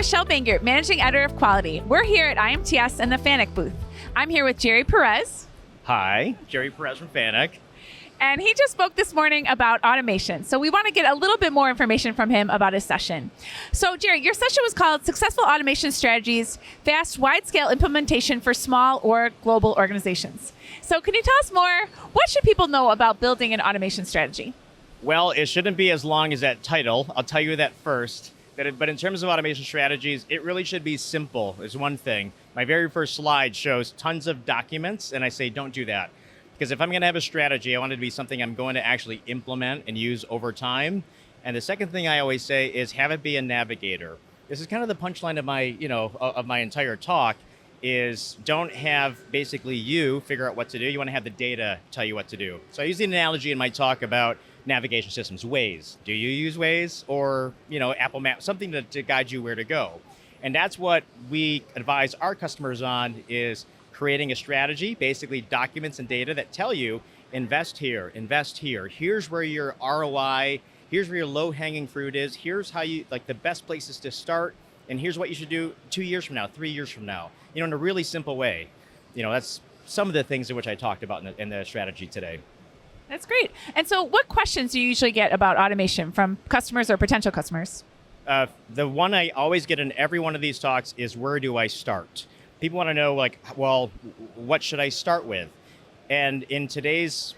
Michelle Banger, Managing Editor of Quality. We're here at IMTS in the Fanuc booth. I'm here with Jerry Perez. Hi, Jerry Perez from Fanuc. And he just spoke this morning about automation. So we want to get a little bit more information from him about his session. So Jerry, your session was called Successful Automation Strategies, Fast Wide-Scale Implementation for Small or Global Organizations. So can you tell us more? What should people know about building an automation strategy? Well, it shouldn't be as long as that title. I'll tell you that first. But in terms of automation strategies, it really should be simple is one thing. My very first slide shows tons of documents, and I say don't do that. Because if I'm going to have a strategy, I want it to be something I'm going to actually implement and use over time. And the second thing I always say is have it be a navigator. This is kind of the punchline of my, of my entire talk is don't have basically you figure out what to do. You want to have the data tell you what to do. So I use the analogy in my talk about navigation systems, Waze. Do you use Waze or, Apple Maps, something to guide you where to go? And that's what we advise our customers on is creating a strategy, basically documents and data that tell you, invest here, here's where your ROI, here's where your low-hanging fruit is, here's how you, the best places to start, and here's what you should do 2 years from now, 3 years from now, in a really simple way. That's some of the things in which I talked about in the strategy today. That's great. And so what questions do you usually get about automation from customers or potential customers? The one I always get in every one of these talks is where do I start? People want to know, what should I start with? And in today's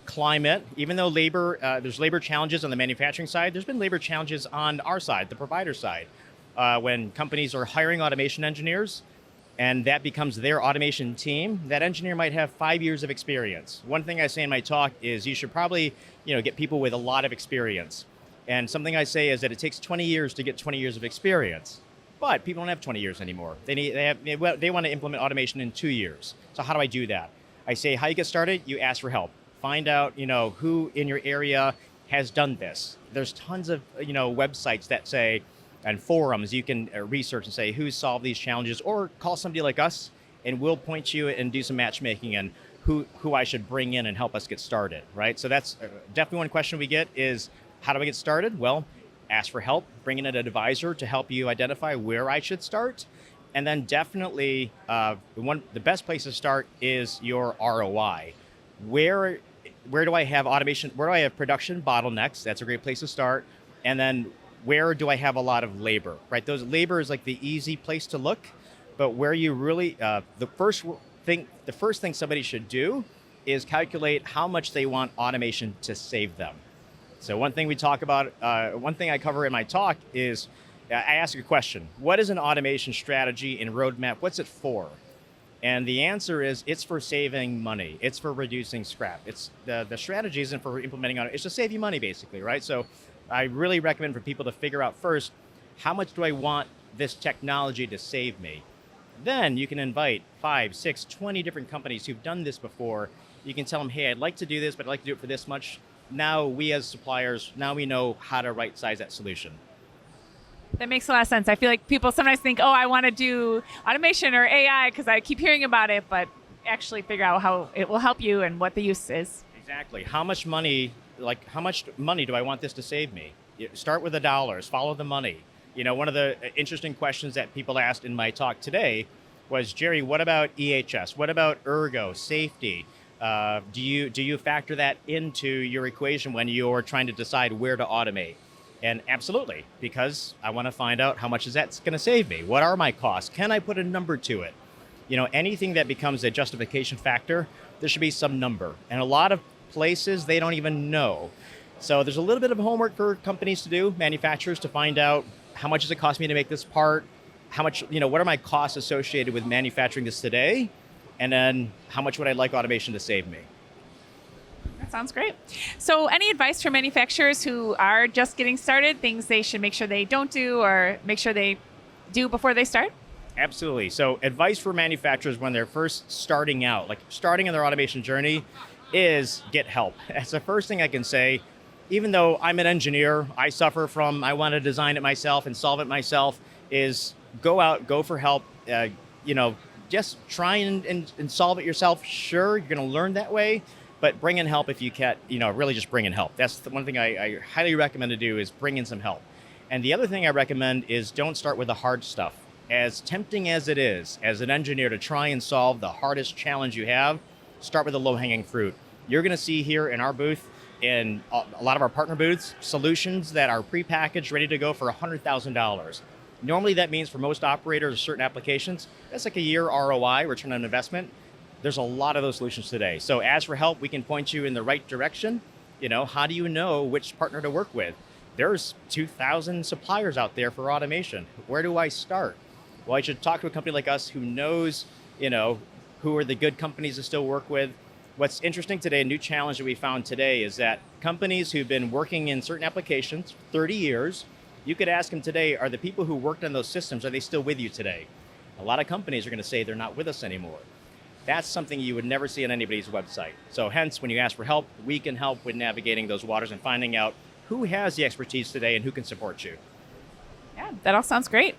climate, even though there's labor challenges on the manufacturing side, there's been labor challenges on our side, the provider side. When companies are hiring automation engineers, and that becomes their automation team, that engineer might have 5 years of experience. One thing I say in my talk is you should probably, get people with a lot of experience. And something I say is that it takes 20 years to get 20 years of experience. But people don't have 20 years anymore. They want to implement automation in 2 years. So how do I do that? I say, how you get started, you ask for help. Find out, who in your area has done this. There's tons of, websites that say, and forums, you can research and say who's solved these challenges, or call somebody like us, and we'll point you and do some matchmaking and who I should bring in and help us get started, right? So that's definitely one question we get is, how do I get started? Well, ask for help, bring in an advisor to help you identify where I should start. And then definitely the best place to start is your ROI. Where do I have automation? Where do I have production bottlenecks? That's a great place to start. And then where do I have a lot of labor, right? Those labor is the easy place to look, but where you really, the first thing somebody should do is calculate how much they want automation to save them. So one thing we talk about, one thing I cover in my talk is, I ask a question, what is an automation strategy and roadmap? What's it for? And the answer is, it's for saving money. It's for reducing scrap. It's the strategy isn't for implementing it's to save you money basically, right? So I really recommend for people to figure out first, how much do I want this technology to save me? Then you can invite 5, 6, 20 different companies who've done this before. You can tell them, hey, I'd like to do this, but I'd like to do it for this much. Now we as suppliers, we know how to right size that solution. That makes a lot of sense. I feel like people sometimes think, I want to do automation or AI because I keep hearing about it, but actually figure out how it will help you and what the use is. Exactly. How much money do I want this to save me? Start with the dollars, follow the money. One of the interesting questions that people asked in my talk today was, Jerry, what about EHS? What about ergo, safety? Do you factor that into your equation when you're trying to decide where to automate? And absolutely, because I want to find out how much is that going to save me? What are my costs? Can I put a number to it? Anything that becomes a justification factor, there should be some number. And a lot of places, they don't even know. So there's a little bit of homework for companies to do, manufacturers, to find out how much does it cost me to make this part? How much, what are my costs associated with manufacturing this today? And then how much would I like automation to save me? That sounds great. So any advice for manufacturers who are just getting started, things they should make sure they don't do or make sure they do before they start? Absolutely. So advice for manufacturers when they're first starting out, starting in their automation journey, is get help. That's the first thing I can say. Even though I'm an engineer, I suffer from, I want to design it myself and solve it myself, is go out, go for help, just try and solve it yourself. Sure, you're going to learn that way, but bring in help if you can, really just bring in help. That's the one thing I highly recommend to do is bring in some help. And the other thing I recommend is don't start with the hard stuff. As tempting as it is, as an engineer, to try and solve the hardest challenge you have, start with the low-hanging fruit. You're going to see here in our booth, in a lot of our partner booths, solutions that are prepackaged, ready to go for $100,000. Normally that means for most operators, certain applications, that's like a year ROI, return on investment. There's a lot of those solutions today. So ask for help, we can point you in the right direction. How do you know which partner to work with? There's 2,000 suppliers out there for automation. Where do I start? Well, I should talk to a company like us who knows, who are the good companies to still work with. What's interesting today, a new challenge that we found today, is that companies who've been working in certain applications 30 years, you could ask them today, are the people who worked on those systems, are they still with you today? A lot of companies are going to say they're not with us anymore. That's something you would never see on anybody's website. So hence, when you ask for help, we can help with navigating those waters and finding out who has the expertise today and who can support you. Yeah, that all sounds great.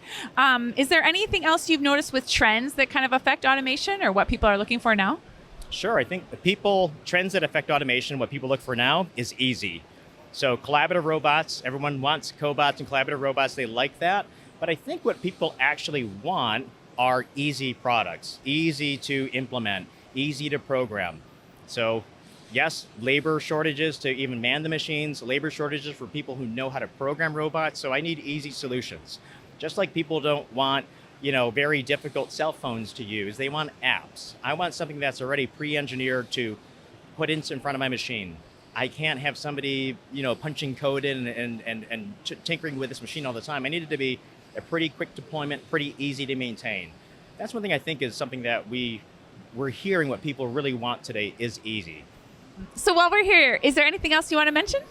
Is there anything else you've noticed with trends that kind of affect automation or what people are looking for now? Sure, I think the trends that affect automation, what people look for now is easy. So collaborative robots, everyone wants cobots and collaborative robots, they like that. But I think what people actually want are easy products, easy to implement, easy to program. So yes, labor shortages to even man the machines, labor shortages for people who know how to program robots. So I need easy solutions. Just like people don't want, very difficult cell phones to use. They want apps. I want something that's already pre-engineered to put in front of my machine. I can't have somebody, punching code in and tinkering with this machine all the time. I need it to be a pretty quick deployment, pretty easy to maintain. That's one thing I think is something that we're hearing what people really want today is easy. So while we're here, is there anything else you want to mention?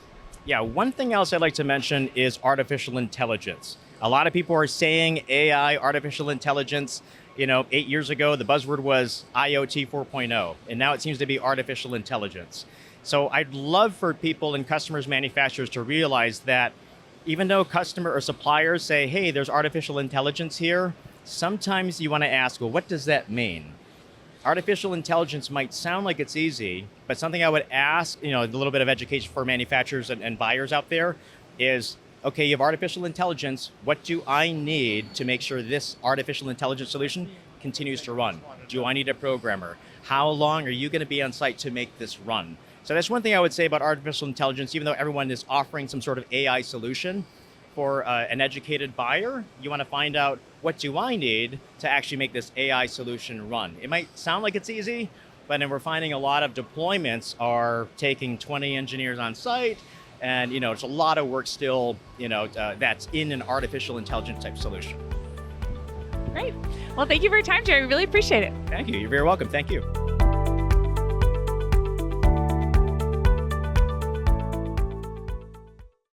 Yeah, one thing else I'd like to mention is artificial intelligence. A lot of people are saying AI, artificial intelligence. 8 years ago, the buzzword was IoT 4.0, and now it seems to be artificial intelligence. So I'd love for people and customers, manufacturers to realize that even though customer or suppliers say, hey, there's artificial intelligence here, sometimes you want to ask, well, what does that mean? Artificial intelligence might sound like it's easy, but something I would ask, a little bit of education for manufacturers and buyers out there is, okay, you have artificial intelligence. What do I need to make sure this artificial intelligence solution continues to run? Do I need a programmer? How long are you going to be on site to make this run? So that's one thing I would say about artificial intelligence. Even though everyone is offering some sort of AI solution for an educated buyer, you want to find out, what do I need to actually make this AI solution run? It might sound like it's easy, but then we're finding a lot of deployments are taking 20 engineers on site, and it's a lot of work still, that's in an artificial intelligence type solution. Great. Well, thank you for your time, Jerry. We really appreciate it. Thank you. You're very welcome. Thank you.